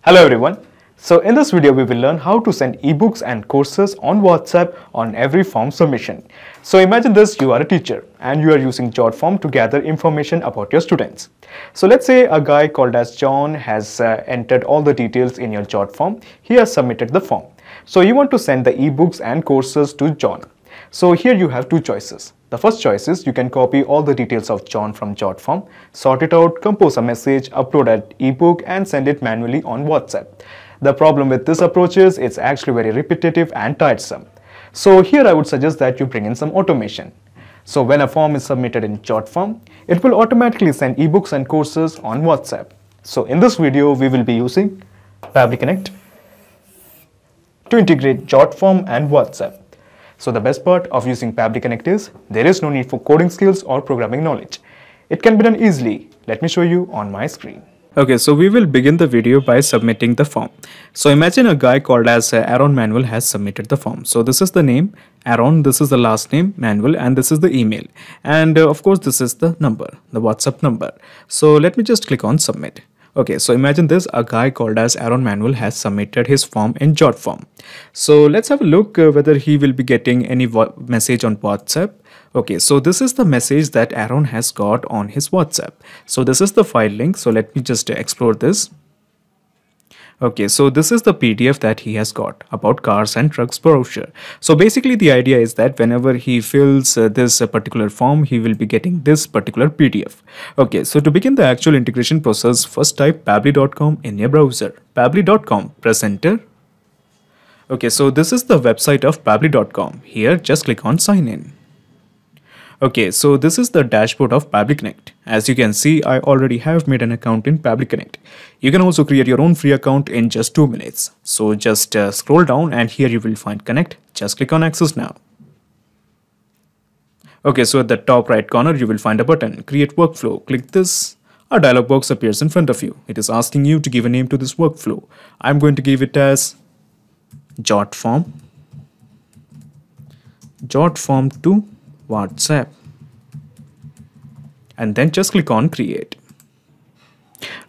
Hello everyone. So in this video we will learn how to send ebooks and courses on WhatsApp on every form submission. So imagine this, you are a teacher and you are using JotForm to gather information about your students. So let's say a guy called as John has entered all the details in your JotForm. He has submitted the form. So you want to send the ebooks and courses to John. So here you have two choices. The first choice is you can copy all the details of John from JotForm, sort it out, compose a message, upload an ebook and send it manually on WhatsApp. The problem with this approach is it's actually very repetitive and tiresome. So here I would suggest that you bring in some automation. So when a form is submitted in JotForm, it will automatically send ebooks and courses on WhatsApp. So in this video we will be using Pabbly Connect to integrate JotForm and WhatsApp. So the best part of using Pabbly Connect is there is no need for coding skills or programming knowledge. It can be done easily. Let me show you on my screen. Okay, so we will begin the video by submitting the form. So imagine a guy called as 𝗪𝗵𝘆 has submitted the form. So this is the name Aaron, this is the last name Manuel, and this is the email. And of course this is the number, the WhatsApp number. So let me just click on submit. Okay, so imagine this, a guy called as 𝗪𝗵𝘆 has submitted his form in JotForm. So let's have a look whether he will be getting any message on WhatsApp. Okay, so this is the message that Aaron has got on his WhatsApp. So this is the file link. So let me just explore this. Okay, so this is the PDF that he has got about cars and trucks brochure. So basically the idea is that whenever he fills this particular form, he will be getting this particular PDF. Okay, so to begin the actual integration process, first type pabbly.com in your browser. Pabbly.com, press enter. Okay, so this is the website of pabbly.com. Here, just click on sign in. Okay, so this is the dashboard of Pabbly Connect. As you can see, I already have made an account in Pabbly Connect. You can also create your own free account in just 2 minutes. So just scroll down and here you will find Connect. Just click on Access Now. Okay, so at the top right corner, you will find a button, Create Workflow. Click this. A dialog box appears in front of you. It is asking you to give a name to this workflow. I'm going to give it as JotForm. JotForm to WhatsApp, and then just click on create.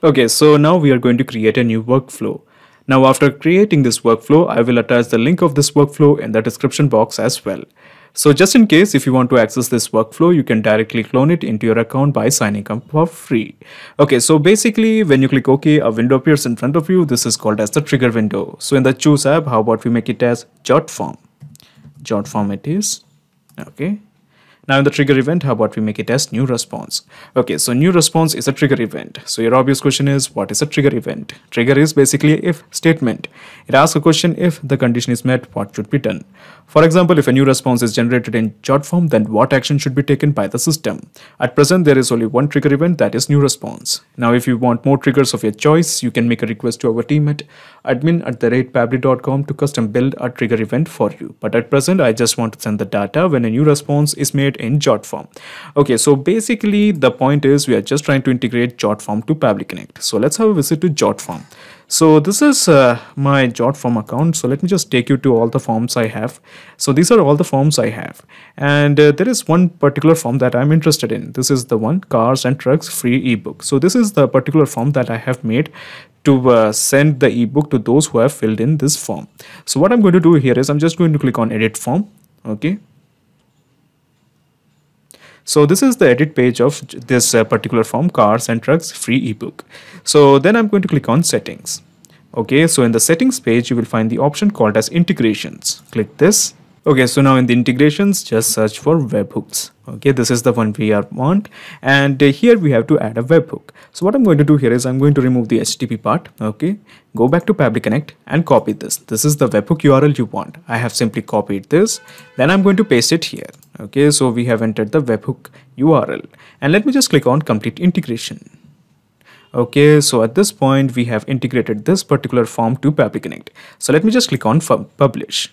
Okay, so now we are going to create a new workflow. Now after creating this workflow, I will attach the link of this workflow in the description box as well. So just in case if you want to access this workflow, you can directly clone it into your account by signing up for free. Okay, so basically when you click OK, a window appears in front of you. This is called as the trigger window. So in the choose app, how about we make it as JotForm? JotForm it is. Okay. Now in the trigger event, how about we make it as new response? Okay, so new response is a trigger event. So your obvious question is, what is a trigger event? Trigger is basically an if statement. It asks a question, if the condition is met, what should be done? For example, if a new response is generated in JotForm, then what action should be taken by the system? At present, there is only one trigger event, that is new response. Now if you want more triggers of your choice, you can make a request to our team at admin@pabbly.com to custom build a trigger event for you. But at present, I just want to send the data when a new response is made in JotForm. Okay, so basically the point is we are just trying to integrate JotForm to Pabbly Connect. So let's have a visit to JotForm. So this is my JotForm account. So let me just take you to all the forms I have. So these are all the forms I have, and there is one particular form that I'm interested in. This is the one, cars and trucks free ebook. So this is the particular form that I have made to send the ebook to those who have filled in this form. So what I'm going to do here is I'm just going to click on edit form. Okay. So this is the edit page of this particular form, cars and trucks free ebook. So then I'm going to click on settings. Okay, so in the settings page, you will find the option called as integrations. Click this. Okay, so now in the integrations, just search for webhooks. Okay, this is the one we want, and here we have to add a webhook. So what I'm going to do here is I'm going to remove the HTTP part. Okay, go back to Pabbly Connect and copy this. This is the webhook URL you want. I have simply copied this. Then I'm going to paste it here. Okay, so we have entered the webhook URL, and let me just click on complete integration. Okay, so at this point we have integrated this particular form to Pabbly Connect. So let me just click on publish.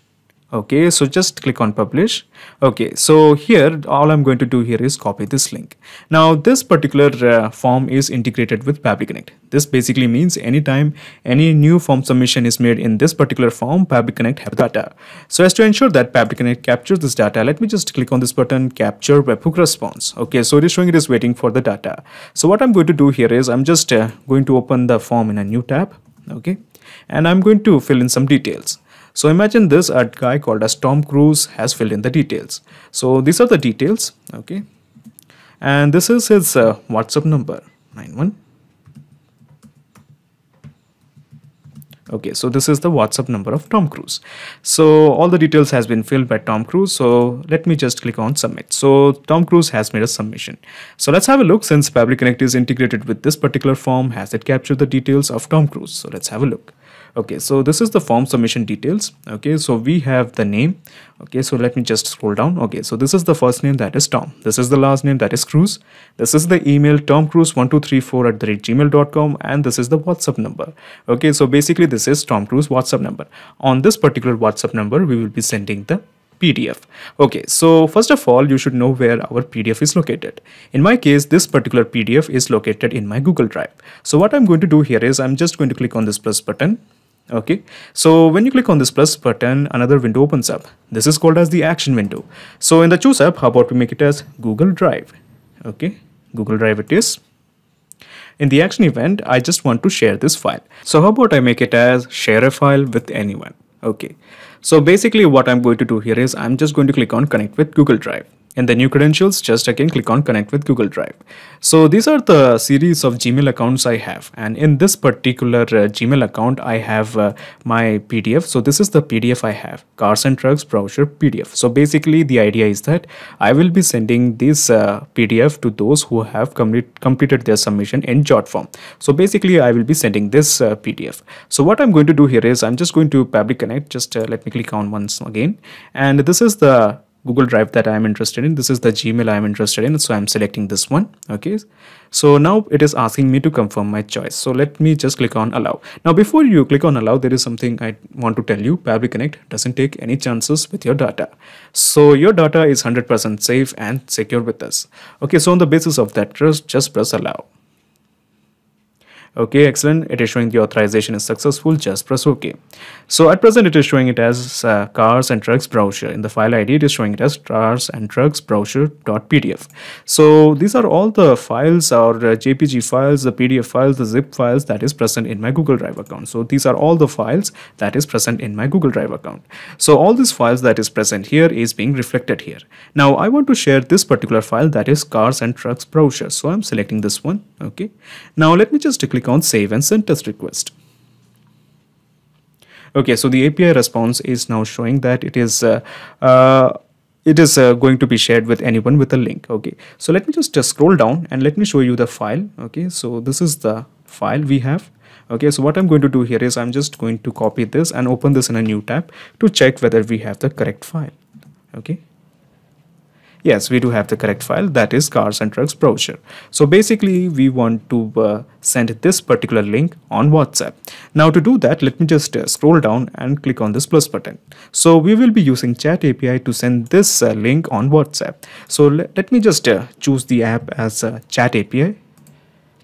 Okay, so just click on publish. Okay, so here all I'm going to do here is copy this link. Now this particular form is integrated with Pabbly Connect. This basically means anytime any new form submission is made in this particular form, Pabbly Connect has data. So as to ensure that Pabbly Connect captures this data, let me just click on this button, capture webhook response. Okay, so it is showing it is waiting for the data. So what I'm going to do here is I'm just going to open the form in a new tab. Okay, and I'm going to fill in some details. So imagine this, a guy called as Tom Cruise has filled in the details. So these are the details. Okay, and this is his WhatsApp number, 91. Okay, so this is the WhatsApp number of Tom Cruise. So all the details has been filled by Tom Cruise. So let me just click on submit. So Tom Cruise has made a submission. So let's have a look. Since Pabbly Connect is integrated with this particular form, has it captured the details of Tom Cruise? So let's have a look. Okay, so this is the form submission details. Okay, so we have the name. Okay, so let me just scroll down. Okay, so this is the first name, that is Tom. This is the last name, that is Cruise. This is the email, tomcruise1234@gmail.com, and this is the WhatsApp number. Okay, so basically this is Tom Cruise WhatsApp number. On this particular WhatsApp number, we will be sending the PDF. Okay, so first of all, you should know where our PDF is located. In my case, this particular PDF is located in my Google Drive. So what I'm going to do here is I'm just going to click on this plus button. Okay, so when you click on this plus button, another window opens up. This is called as the action window. So in the choose app, how about we make it as Google Drive? Okay, Google Drive it is. In the action event, I just want to share this file. So how about I make it as share a file with anyone? Okay, so basically what I'm going to do here is I'm just going to click on connect with Google Drive. In the new credentials, just again click on connect with Google Drive. So these are the series of Gmail accounts I have, and in this particular Gmail account I have my PDF. So this is the PDF I have, cars and trucks brochure PDF. So basically the idea is that I will be sending this PDF to those who have completed their submission in jot form. So basically I will be sending this PDF. So what I'm going to do here is I'm just going to Pabbly Connect. Just let me click on once again, and this is the Google Drive that I am interested in. This is the Gmail I am interested in, so I'm selecting this one. Okay, so now it is asking me to confirm my choice. So let me just click on allow. Now before you click on allow, there is something I want to tell you. Pabbly Connect doesn't take any chances with your data. So your data is 100% safe and secure with us. Okay, so on the basis of that trust, just press allow. Okay, excellent. It is showing the authorization is successful. Just press OK. So at present, it is showing it as cars and trucks brochure. In the file ID, it is showing it as cars and trucks brochure.pdf. So these are all the files or JPG files, the PDF files, the zip files that is present in my Google Drive account. So these are all the files that is present in my Google Drive account. So all these files that is present here is being reflected here. Now I want to share this particular file, that is cars and trucks brochure. So I'm selecting this one. Okay. Now let me just click on save and send test request. Okay, so the API response is now showing that it is going to be shared with anyone with a link. Okay, so let me just scroll down and let me show you the file. Okay, so this is the file we have. Okay, so what I'm going to do here is I'm just going to copy this and open this in a new tab to check whether we have the correct file. Okay. Yes, we do have the correct file, that is cars and trucks brochure. So basically we want to send this particular link on WhatsApp. Now to do that, let me just scroll down and click on this plus button. So we will be using Chat API to send this link on WhatsApp. So let me just choose the app as Chat API.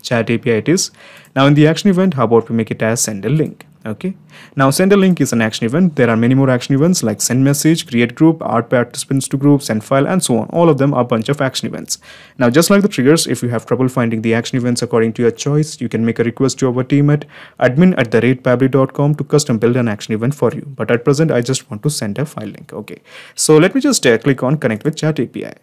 Chat API it is. Now in the action event, how about we make it as send a link? Okay, now send a link is an action event. There are many more action events like send message, create group, add participants to group, send file, and so on. All of them are a bunch of action events. Now just like the triggers, if you have trouble finding the action events according to your choice, you can make a request to our team at admin@pabbly.com to custom build an action event for you. But at present I just want to send a file link. Okay, so let me just click on connect with Chat API.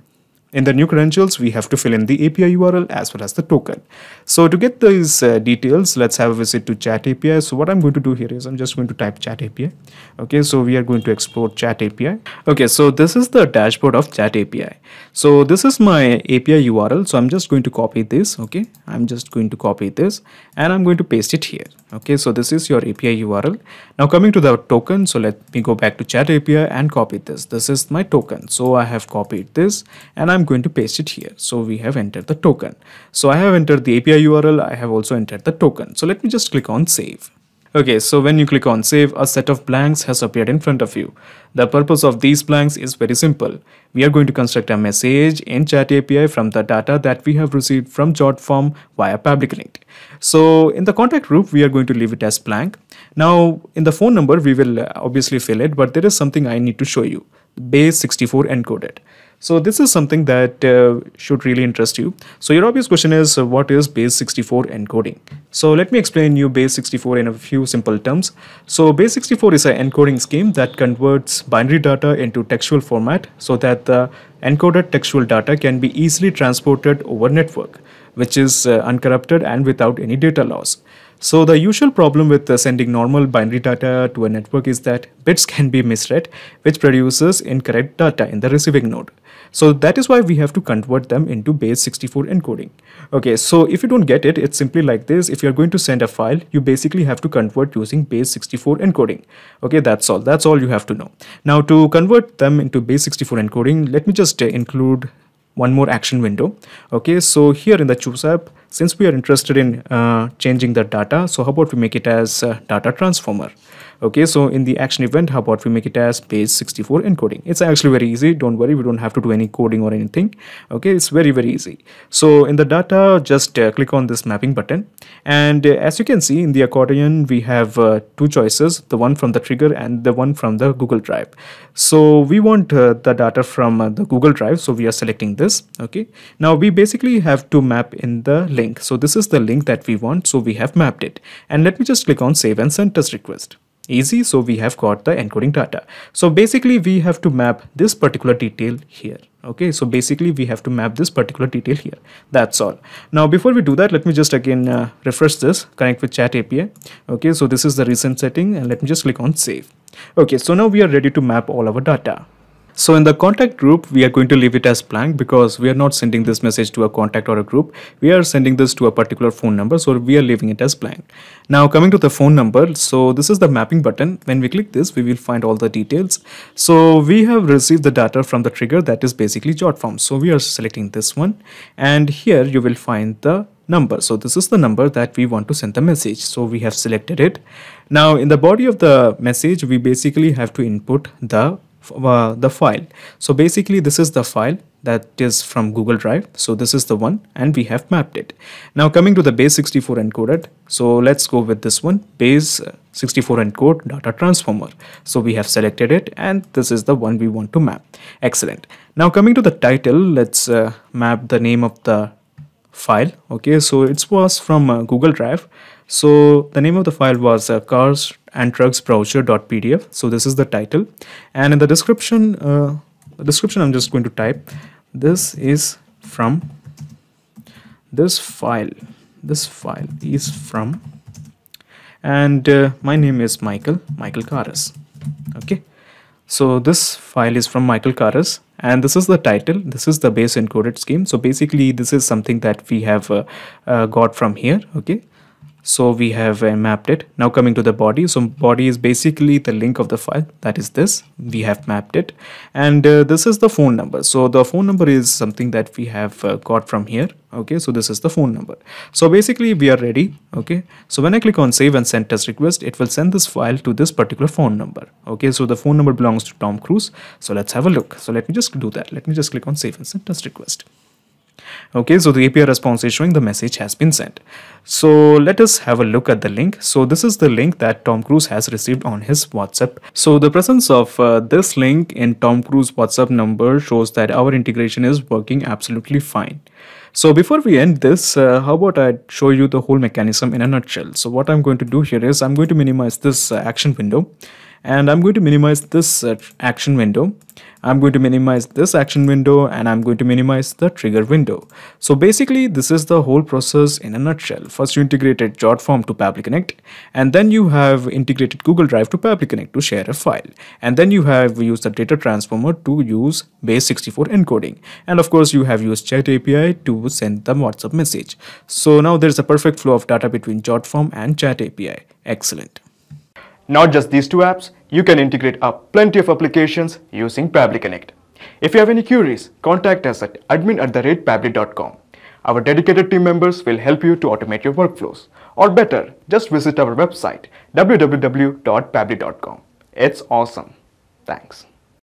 In the new credentials, we have to fill in the API URL as well as the token. So to get these details, let's have a visit to Chat API. So what I'm going to do here is I'm just going to type Chat API. Okay, so we are going to explore Chat API. Okay, so this is the dashboard of Chat API. So this is my API URL. So I'm just going to copy this. Okay, I'm just going to copy this and I'm going to paste it here. Okay, so this is your API URL. Now coming to the token, so let me go back to Chat API and copy this. This is my token. So I have copied this and I'm going to paste it here. So we have entered the token. So I have entered the API URL. I have also entered the token. So let me just click on save. Okay, so when you click on save, a set of blanks has appeared in front of you. The purpose of these blanks is very simple. We are going to construct a message in Chat API from the data that we have received from jot form via Pabbly Connect. So in the contact group, we are going to leave it as blank. Now in the phone number, we will obviously fill it, but there is something I need to show you. Base 64 encoded. So this is something that should really interest you. So your obvious question is, what is base64 encoding? So let me explain you base64 in a few simple terms. So base64 is an encoding scheme that converts binary data into textual format so that the encoded textual data can be easily transported over network, which is uncorrupted and without any data loss. So the usual problem with sending normal binary data to a network is that bits can be misread, which produces incorrect data in the receiving node. So that is why we have to convert them into base64 encoding. Okay, so if you don't get it, it's simply like this. If you're going to send a file, you basically have to convert using base64 encoding. Okay, that's all. That's all you have to know. Now to convert them into base64 encoding, let me just include one more action window. Okay, so here in the Choose app, since we are interested in changing the data, so how about we make it as data transformer. Okay, so in the action event, how about we make it as base64 encoding? It's actually very easy. Don't worry, we don't have to do any coding or anything. Okay, it's very easy. So in the data, just click on this mapping button, and as you can see in the accordion, we have two choices, the one from the trigger and the one from the Google Drive. So we want the data from the Google Drive, so we are selecting this. Okay, now we basically have to map in the link. So this is the link that we want, so we have mapped it, and let me just click on save and send test request. Easy, so we have got the encoding data. So basically we have to map this particular detail here. Okay, so basically we have to map this particular detail here. That's all. Now before we do that, let me just again refresh this, connect with chat API. Okay, so this is the recent setting, and let me just click on save. Okay, so now we are ready to map all our data. So in the contact group, we are going to leave it as blank because we are not sending this message to a contact or a group. We are sending this to a particular phone number, so we are leaving it as blank. Now coming to the phone number, so this is the mapping button. When we click this, we will find all the details. So we have received the data from the trigger, that is basically 𝑗otForm. So we are selecting this one, and here you will find the number. So this is the number that we want to send the message. So we have selected it. Now in the body of the message, we basically have to input the file. So basically this is the file that is from Google Drive. So this is the one, and we have mapped it. Now coming to the base64 encoded, so let's go with this one, base64 encode data transformer. So we have selected it, and this is the one we want to map. Excellent. Now coming to the title, let's map the name of the file. Okay, so it was from Google Drive. So the name of the file was cars and trucks browser.pdf. So this is the title, and in the description I'm just going to type, this is from this file is from, and my name is Michael 𝗪𝗪𝗃. Okay, so this file is from Michael 𝗪𝗪𝗃, and this is the title. This is the base encoded scheme. So basically this is something that we have got from here. Okay, so we have mapped it. Now coming to the body, so body is basically the link of the file, that is this, we have mapped it, and this is the phone number. So the phone number is something that we have got from here. Okay, so this is the phone number. So basically we are ready. Okay, so when I click on save and send test request, it will send this file to this particular phone number. Okay, so the phone number belongs to Tom Cruise. So let's have a look. So let me just do that. Let me just click on save and send test request. Okay, so the API response is showing the message has been sent. So let us have a look at the link. So this is the link that Tom Cruise has received on his WhatsApp. So the presence of this link in Tom Cruise WhatsApp number shows that our integration is working absolutely fine. So before we end this, how about I show you the whole mechanism in a nutshell. So what I'm going to do here is I'm going to minimize this action window, and I'm going to minimize this action window. I'm going to minimize this action window, and I'm going to minimize the trigger window. So basically this is the whole process in a nutshell. First you integrated 𝗏𝗏 to Pabbly Connect, and then you have integrated Google Drive to Pabbly Connect to share a file, and then you have used the data transformer to use base64 encoding, and of course you have used chat API to send the WhatsApp message. So now there's a perfect flow of data between 𝗏𝗏 and chat API. Excellent. Not just these two apps, you can integrate up plenty of applications using Pabbly Connect. If you have any queries, contact us at admin@pabbly.com. Our dedicated team members will help you to automate your workflows. Or better, just visit our website www.pabbly.com. It's awesome. Thanks.